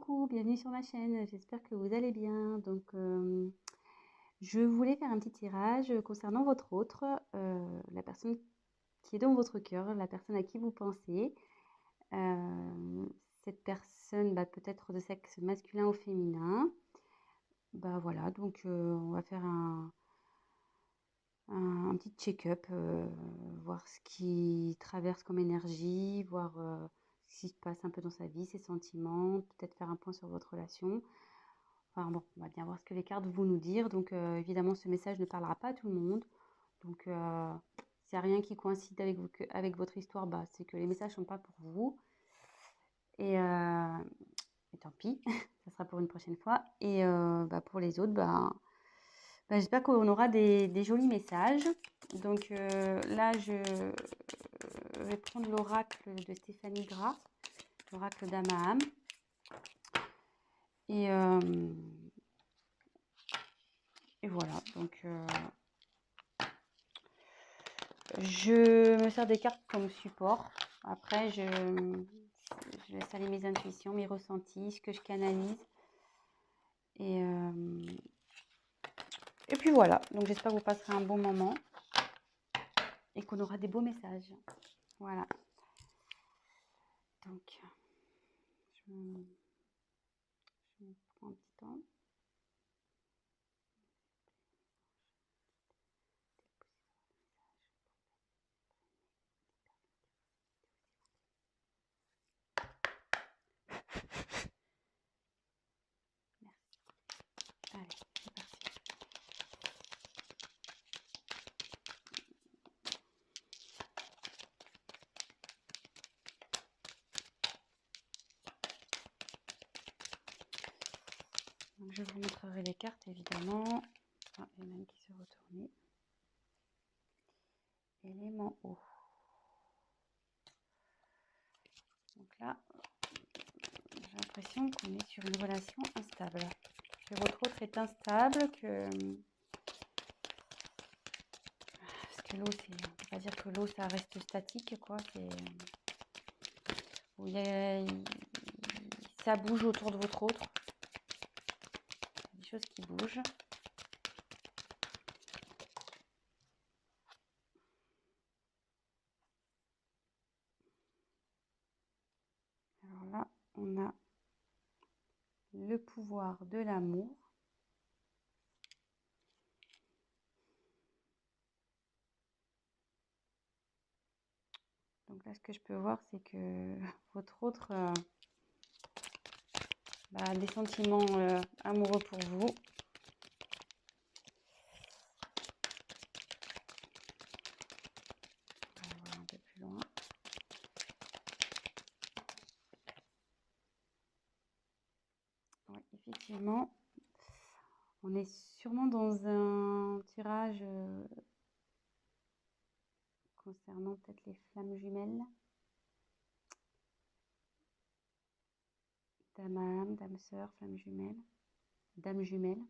coucou, bienvenue sur ma chaîne, j'espère que vous allez bien. Je voulais faire un petit tirage concernant votre autre, la personne qui est dans votre cœur, la personne à qui vous pensez. Cette personne, peut être de sexe masculin ou féminin. Voilà, on va faire un petit check-up, voir ce qui traverse comme énergie, voir ce qui se passe un peu dans sa vie, ses sentiments, peut-être faire un point sur votre relation. Enfin bon, on va bien voir ce que les cartes vont nous dire. Évidemment, ce message ne parlera pas à tout le monde. S'il n'y a rien qui coïncide avec votre histoire, c'est que les messages ne sont pas pour vous. Et tant pis, ça sera pour une prochaine fois. Pour les autres, j'espère qu'on aura des jolis messages. Là, je vais prendre l'oracle de Stéphanie Gras, l'oracle d'Amaham. Et voilà, je me sers des cartes comme support. Après, je laisse aller mes intuitions, mes ressentis, ce que je canalise. Et puis voilà, donc j'espère que vous passerez un bon moment et qu'on aura des beaux messages. Voilà. Donc, je prends un petit temps. Merci. Allez, c'est parti. Donc, je vous montrerai les cartes, évidemment. Ah, il y en a une qui s'est retournée. Élément eau. Donc là, j'ai l'impression qu'on est sur une relation instable. Que votre autre est instable, parce que l'eau, on ne peut pas dire que l'eau, ça reste statique, quoi. Ça bouge autour de votre autre. Il y a des choses qui bougent. Alors là, on a le pouvoir de l'amour. Donc là, ce que je peux voir, c'est que votre autre a des sentiments amoureux pour vous. On va voir un peu plus loin. Oui, effectivement, on est sûrement dans un tirage concernant peut-être les flammes jumelles. Dame âme, dame sœur, flamme jumelle, dame jumelle.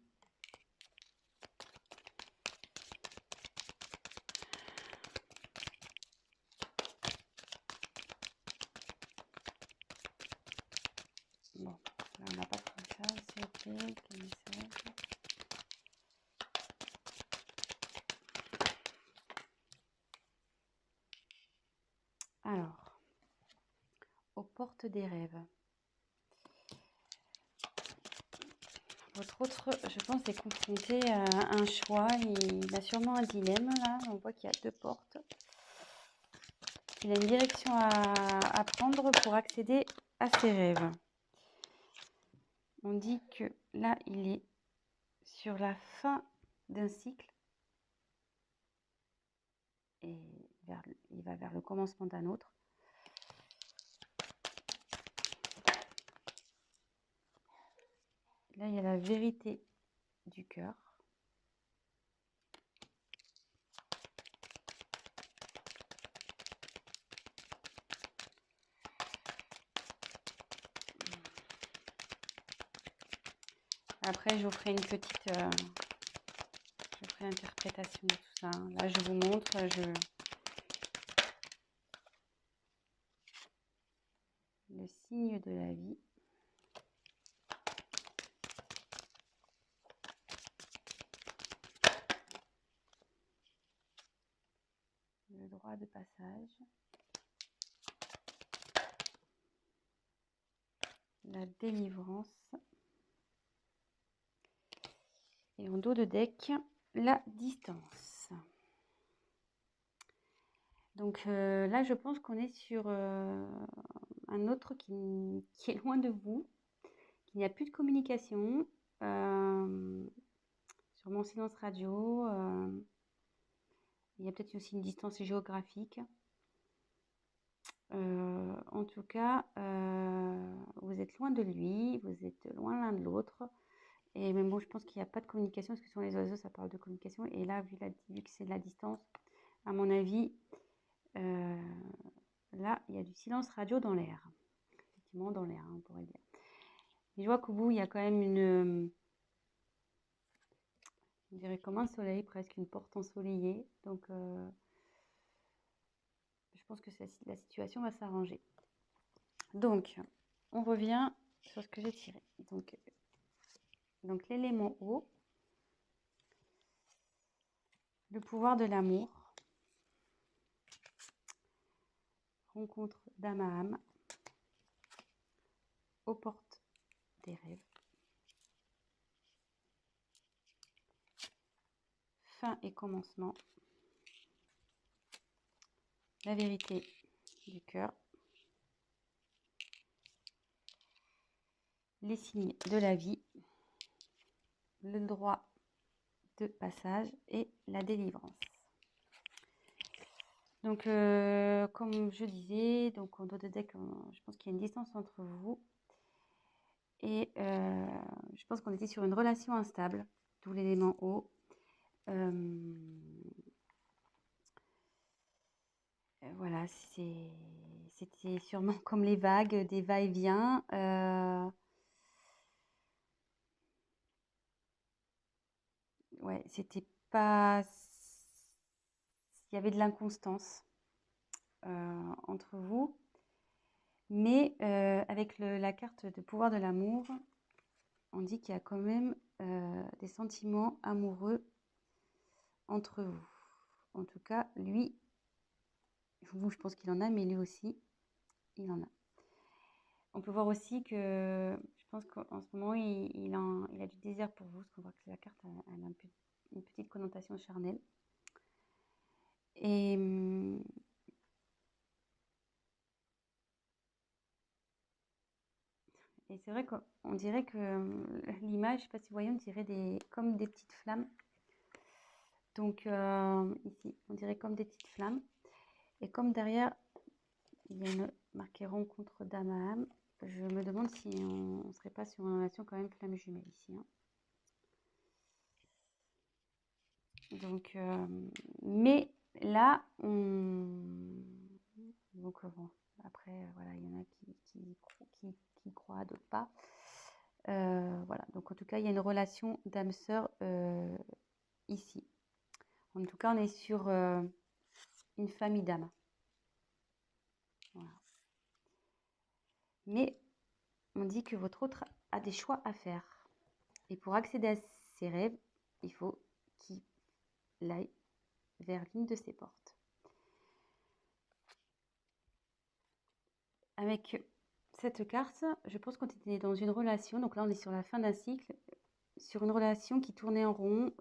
Bon, là on n'a pas trop ça, c'est ok, quel message. Alors, aux portes des rêves. Votre autre, je pense, est confronté à un choix. Il a sûrement un dilemme, là. On voit qu'il y a deux portes. Il a une direction à prendre pour accéder à ses rêves. On dit que là, il est sur la fin d'un cycle. Et il va vers le commencement d'un autre. Là, il y a la vérité du cœur. Après, je vous ferai une petite interprétation de tout ça. Là, je vous montre. Le signe de la vie. de passage. La délivrance. Et en dos de deck, la distance. Donc là, je pense qu'on est sur un autre qui est loin de vous, qu'il n'y a plus de communication. Sur mon silence radio, il y a peut-être aussi une distance géographique. En tout cas, vous êtes loin de lui, vous êtes loin l'un de l'autre. Et même bon, je pense qu'il n'y a pas de communication, parce que sur les oiseaux, ça parle de communication. Et là, vu que c'est de la distance, à mon avis, là, il y a du silence radio dans l'air. Effectivement, dans l'air, on pourrait dire. Et je vois qu'au bout, il y a quand même on dirait comme un soleil, presque une porte ensoleillée. Donc, je pense que la situation va s'arranger. Donc, on revient sur ce que j'ai tiré. Donc l'élément eau, le pouvoir de l'amour, rencontre d'âme à âme, aux portes des rêves, fin et commencement, la vérité du cœur, les signes de la vie, le droit de passage et la délivrance. Donc, comme je disais, donc en dos de deck, je pense qu'il y a une distance entre vous. Et je pense qu'on était sur une relation instable, d'où l'élément eau. Voilà, c'était sûrement comme les vagues, des va-et-vient. Ouais, c'était pas. Il y avait de l'inconstance entre vous. Mais avec la carte de pouvoir de l'amour, on dit qu'il y a quand même des sentiments amoureux entre vous. En tout cas, lui, vous, je pense qu'il en a, mais lui aussi, il en a. On peut voir aussi que je pense qu'en ce moment, il a du désir pour vous, parce qu'on voit que la carte elle a une petite connotation charnelle. Et c'est vrai qu'on dirait que l'image, je ne sais pas si vous voyez, on dirait comme des petites flammes. Donc ici, on dirait comme des petites flammes. Et comme derrière, il y a marqué rencontre d'âme à âme, je me demande si on ne serait pas sur une relation quand même flamme jumelle ici. Hein. Donc, mais là, donc bon, après, voilà, il y en a qui croient, d'autres pas. Voilà, donc en tout cas, il y a une relation d'âme sœur ici. En tout cas, on est sur une famille d'âmes. Voilà. Mais on dit que votre autre a des choix à faire. Et pour accéder à ses rêves, il faut qu'il aille vers l'une de ses portes. Avec cette carte, je pense qu'on était dans une relation, donc là on est sur la fin d'un cycle, sur une relation qui tournait en rond.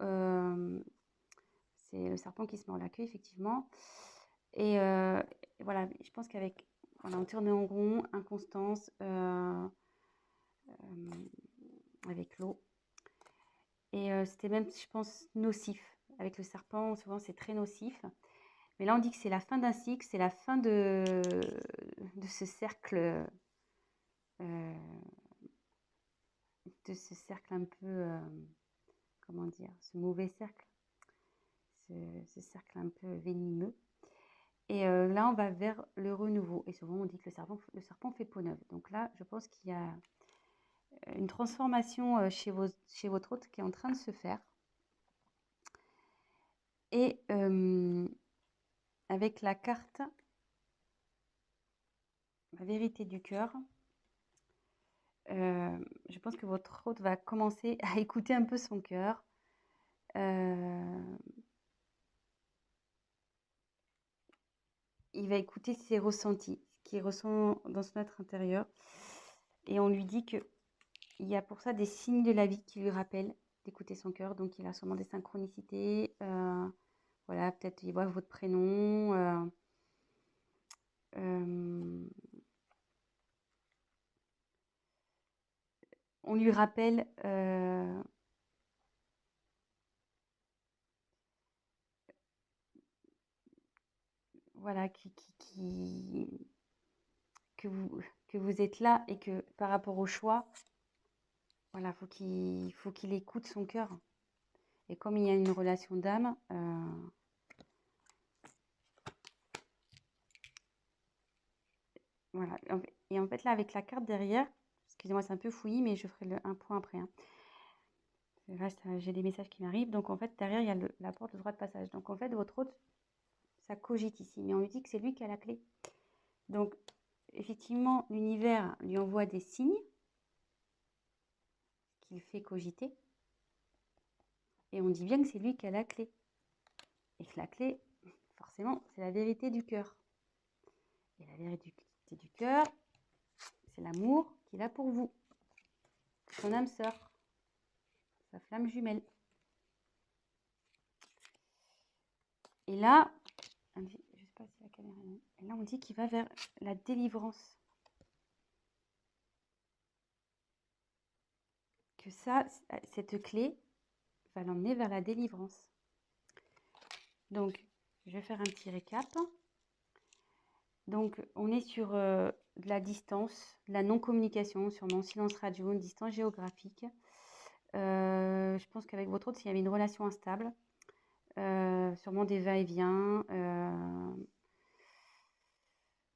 C'est le serpent qui se mord la queue, effectivement. Et voilà, je pense qu'avec, voilà, on tournait en rond, inconstance, avec l'eau. Et c'était même, je pense, nocif. Avec le serpent, souvent c'est très nocif. Mais là, on dit que c'est la fin d'un cycle, c'est la fin de ce cercle, un peu, comment dire, ce mauvais cercle, ce cercle un peu venimeux. Et là, on va vers le renouveau. Et souvent, on dit que le serpent fait peau neuve. Donc là, je pense qu'il y a une transformation chez votre hôte qui est en train de se faire. Et avec la carte, la vérité du cœur, je pense que votre hôte va commencer à écouter un peu son cœur. il va écouter ses ressentis, ce qu'il ressent dans son être intérieur. Et on lui dit qu'il y a pour ça des signes de la vie qui lui rappellent d'écouter son cœur. Donc, il a sûrement des synchronicités. Voilà, peut-être il voit votre prénom. On lui rappelle voilà, que vous êtes là et que par rapport au choix, voilà, faut qu'il écoute son cœur. Et comme il y a une relation d'âme, voilà. Et en fait, là, avec la carte derrière, excusez-moi, c'est un peu fouillis, mais je ferai un point après. Hein. Là, j'ai des messages qui m'arrivent. Donc, en fait, derrière, il y a la porte, le droit de passage. Donc, en fait, votre hôte, ça cogite ici. Mais on lui dit que c'est lui qui a la clé. Donc, effectivement, l'univers lui envoie des signes qu'il fait cogiter. Et on dit bien que c'est lui qui a la clé. Et que la clé, forcément, c'est la vérité du cœur. Et la vérité du cœur, c'est l'amour qu'il a pour vous. Son âme sœur, sa flamme jumelle. Et là, je ne sais pas si la caméra est là. Et là, on dit qu'il va vers la délivrance. Que ça, cette clé va l'emmener vers la délivrance. Donc, je vais faire un petit récap. Donc, on est sur de la distance, de la non-communication, sûrement silence radio, une distance géographique. Je pense qu'avec votre autre, s'il y avait une relation instable, sûrement des va-et-vient.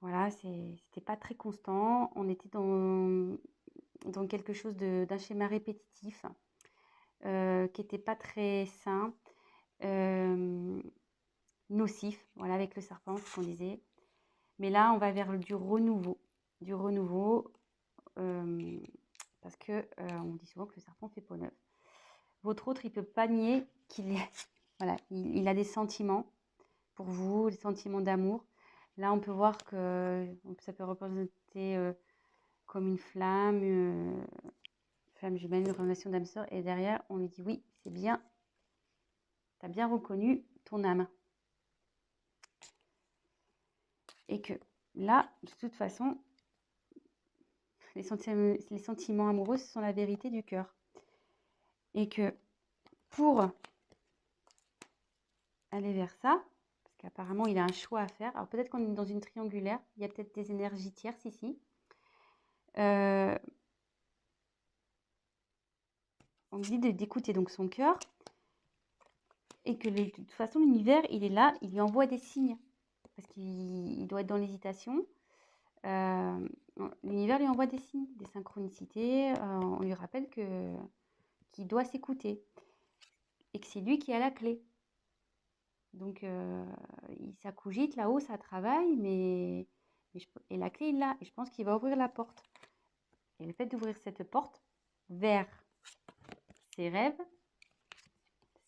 Voilà, c'était pas très constant. On était dans quelque chose d'un schéma répétitif qui n'était pas très sain, nocif, voilà, avec le serpent, ce qu'on disait. Mais là, on va vers du renouveau. Parce que on dit souvent que le serpent fait peau neuve. Votre autre, il ne peut pas nier qu'il voilà, il a des sentiments pour vous, des sentiments d'amour. Là, on peut voir que ça peut représenter comme une flamme jumelle, une relation d'âme sœur. Et derrière, on lui dit oui, c'est bien, tu as bien reconnu ton âme. Et que là, de toute façon, les sentiments amoureux, ce sont la vérité du cœur. Et que pour aller vers ça, parce qu'apparemment, il a un choix à faire. Alors peut-être qu'on est dans une triangulaire, il y a peut-être des énergies tierces ici. On dit d'écouter donc son cœur et que de toute façon, l'univers, il est là, il lui envoie des signes parce qu'il doit être dans l'hésitation. L'univers lui envoie des signes, des synchronicités. On lui rappelle qu'il doit s'écouter et que c'est lui qui a la clé. Donc, ça cogite là-haut, ça travaille, et la clé, il l'a. Et je pense qu'il va ouvrir la porte. Et le fait d'ouvrir cette porte vers ses rêves,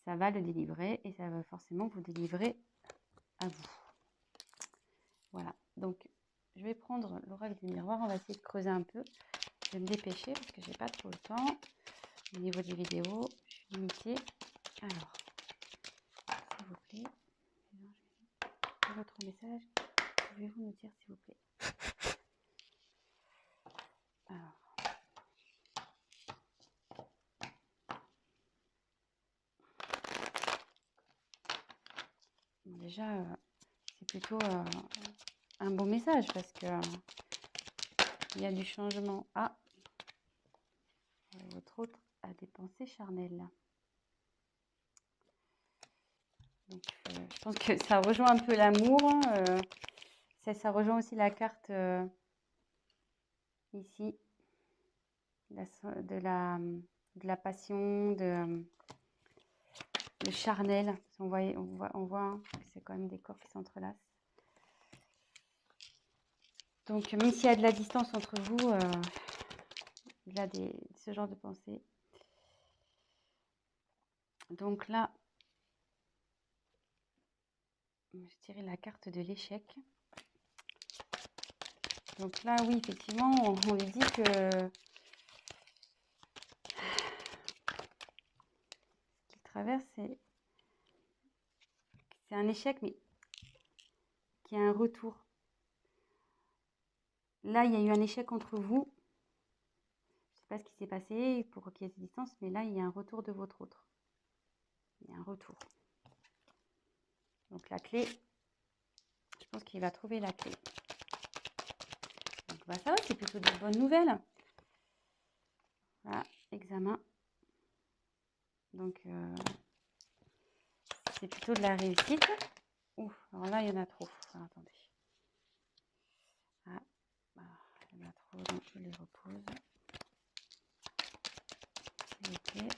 ça va le délivrer et ça va forcément vous délivrer à vous. Voilà. Donc, je vais prendre l'oracle du miroir. On va essayer de creuser un peu. Je vais me dépêcher parce que j'ai pas trop le temps. Au niveau des vidéos, je suis limitée. Alors, s'il vous plaît, votre message, pouvez-vous nous dire s'il vous plaît? Alors, déjà, c'est plutôt un bon message parce que il y a du changement. Ah, votre autre a des pensées charnelles. Donc, je pense que ça rejoint un peu l'amour. Ça rejoint aussi la carte ici de la passion, le charnel. On voit que c'est quand même des corps qui s'entrelacent. Donc, même s'il y a de la distance entre vous, il y a ce genre de pensée. Donc là, je dirais la carte de l'échec. Donc là, oui, effectivement, on lui dit que ce qu'il traverse, c'est un échec, mais qui a un retour. Là, il y a eu un échec entre vous. Je ne sais pas ce qui s'est passé pour qu'il y ait cette distance, mais là, il y a un retour de votre autre. Il y a un retour. Donc la clé, je pense qu'il va trouver la clé. Donc bah, ça va, c'est plutôt de bonnes nouvelles. Voilà, examen. Donc c'est plutôt de la réussite. Ouf, alors là, il y en a trop. Alors, attendez. Ah, bah, il y en a trop, donc je les repose. S'il vous plaît.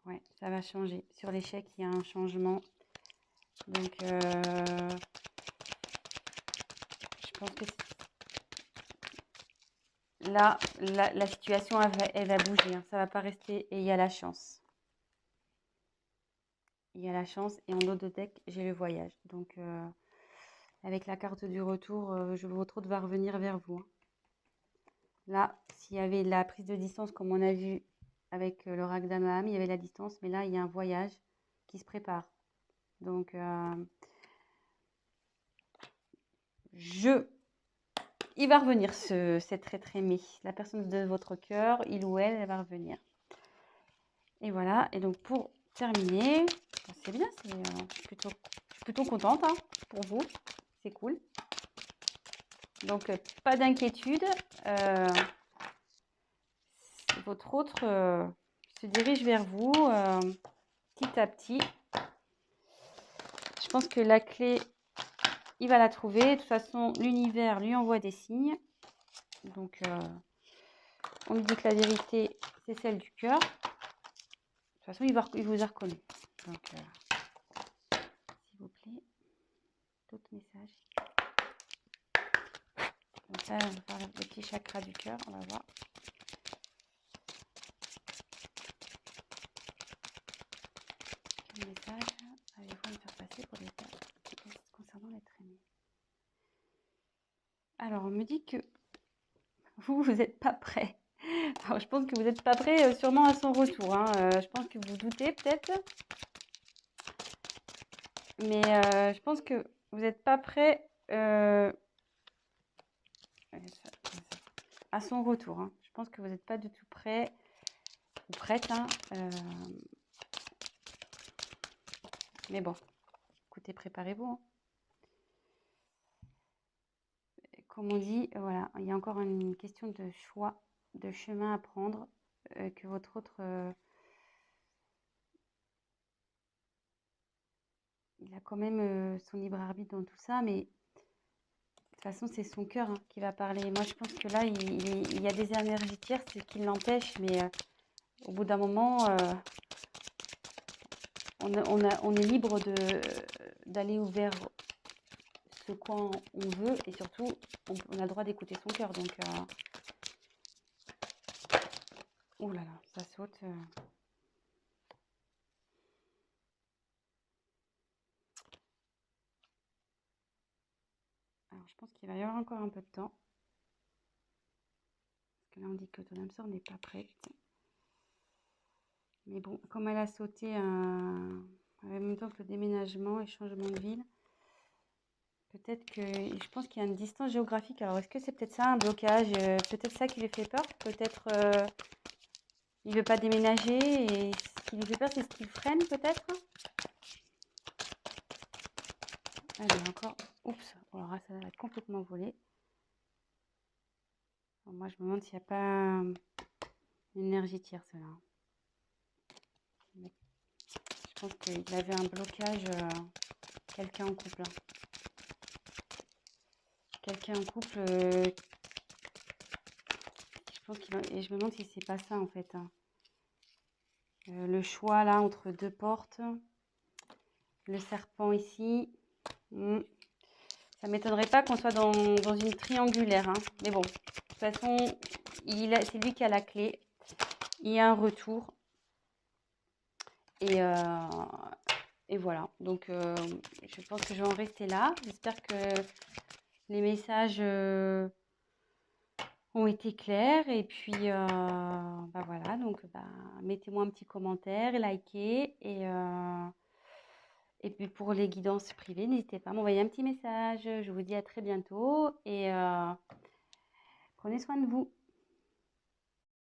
Ouais, ça va changer. Sur l'échec, il y a un changement. Donc, je pense que là, la situation, elle va bouger. Hein. Ça va pas rester. Et il y a la chance. Il y a la chance. Et en haut de deck, j'ai le voyage. Donc, avec la carte du retour, votre autre va revenir vers vous. Hein. Là, s'il y avait la prise de distance, comme on a vu avec le Ragdamam, il y avait la distance. Mais là, il y a un voyage qui se prépare. Donc, il va revenir, cet être aimé. La personne de votre cœur, il ou elle va revenir. Et voilà. Et donc, pour terminer, c'est bien. Je suis plutôt contente hein, pour vous. C'est cool. Donc, pas d'inquiétude. Votre autre se dirige vers vous petit à petit. Je pense que la clé, il va la trouver. De toute façon, l'univers lui envoie des signes. Donc, on lui dit que la vérité, c'est celle du cœur. De toute façon, il vous a reconnu. Donc, s'il vous plaît, d'autres messages. Comme ça, on va faire le petit chakra du cœur. On va voir. Quel message avez-vous à me faire passer pour les tests concernant l'être aimé? Alors, on me dit que vous n'êtes pas prêt. Alors, je pense que vous n'êtes pas prêt sûrement à son retour. Hein. Je pense que vous doutez peut-être. Mais je pense que vous n'êtes pas prêt à son retour. Hein. Je pense que vous n'êtes pas du tout prêt ou prête. Hein. Mais bon, écoutez, préparez-vous. Hein. Comme on dit, voilà, il y a encore une question de choix, de chemin à prendre, que votre autre... il a quand même son libre arbitre dans tout ça, mais de toute façon, c'est son cœur hein, qui va parler. Moi, je pense que là, il y a des énergies tierces qui l'empêchent, mais au bout d'un moment, on est libre d'aller vers ce quoi on veut, et surtout, on a le droit d'écouter son cœur. Donc, oh là là, ça saute. Alors, je pense qu'il va y avoir encore un peu de temps. Parce que là, on dit que ton âme sœur n'est pas prête. Mais bon, comme elle a sauté en même temps que le déménagement et changement de ville, peut-être que... Je pense qu'il y a une distance géographique. Alors, est-ce que c'est peut-être ça, un blocage? Peut-être ça qui lui fait peur. Peut-être il ne veut pas déménager. Et ce qui lui fait peur, c'est ce qui le freine, peut-être. Allez, encore... Oups, alors là, ça va être complètement volé. Alors, moi, je me demande s'il n'y a pas une énergie tierce, là. Je pense qu'il avait un blocage, quelqu'un en couple. Hein. Quelqu'un en couple, je pense et je me demande si c'est pas ça en fait. Hein. Le choix là entre deux portes, le serpent ici. Ça m'étonnerait pas qu'on soit dans une triangulaire. Hein. Mais bon, de toute façon, c'est lui qui a la clé. il y a un retour. Et, et voilà. Donc, je pense que je vais en rester là. J'espère que les messages ont été clairs. Et puis, bah voilà. Donc, bah, mettez-moi un petit commentaire, likez. Et puis, pour les guidances privées, n'hésitez pas à m'envoyer un petit message. Je vous dis à très bientôt. Et prenez soin de vous.